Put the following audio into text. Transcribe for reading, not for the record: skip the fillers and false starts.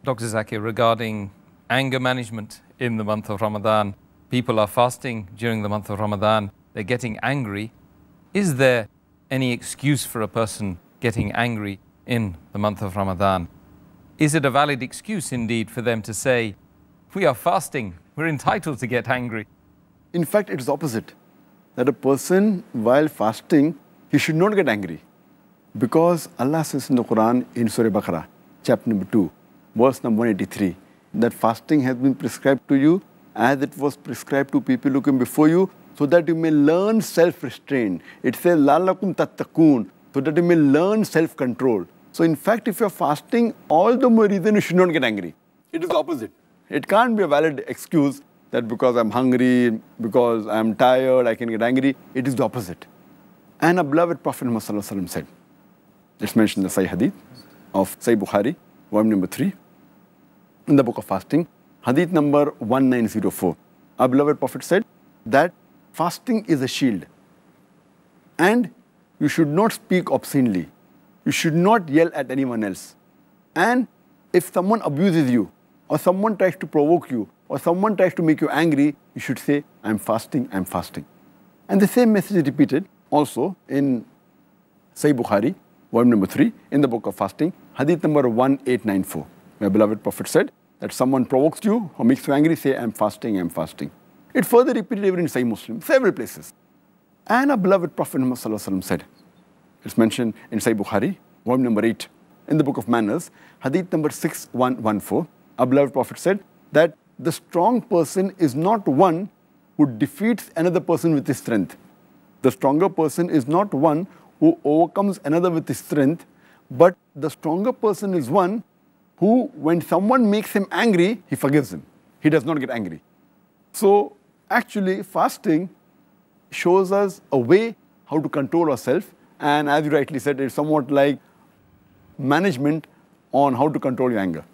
Dr. Zakir, regarding anger management in the month of Ramadan. People are fasting during the month of Ramadan. They're getting angry. Is there any excuse for a person getting angry in the month of Ramadan? Is it a valid excuse indeed for them to say, we are fasting, we're entitled to get angry? In fact, it's opposite. That a person, while fasting, he should not get angry. Because Allah says in the Quran, in Surah Baqarah, chapter number 2, verse number 183, that fasting has been prescribed to you as it was prescribed to people who came before you, so that you may learn self-restraint. It says, لَعَلَّكُمْ تَتَّقُونَ, so that you may learn self-control. So in fact, if you're fasting, all the more reason you should not get angry. It is the opposite. It can't be a valid excuse that because I'm hungry, because I'm tired, I can get angry. It is the opposite. And our beloved Prophet Muhammad said, it's mentioned in the Sahih Hadith of Sahih Bukhari, volume number 3, in the book of fasting, Hadith number 1904. Our beloved Prophet said that fasting is a shield. And you should not speak obscenely. You should not yell at anyone else. And if someone abuses you, or someone tries to provoke you, or someone tries to make you angry, you should say, I'm fasting, I'm fasting. And the same message is repeated also in Sahih Bukhari, volume number 3, in the book of fasting, Hadith number 1894. My beloved Prophet said that someone provokes you or makes you angry, say, I'm fasting, I'm fasting. It further repeated even in Sahih Muslim, several places. And our beloved Prophet Muhammad said, it's mentioned in Sahih Bukhari, volume number 8, in the book of manners, Hadith number 6114. Our beloved Prophet said that the strong person is not one who defeats another person with his strength. The stronger person is not one who overcomes another with his strength, but the stronger person is one who, when someone makes him angry, he forgives him. He does not get angry. So actually, fasting shows us a way how to control ourselves. And as you rightly said, it's somewhat like management on how to control your anger.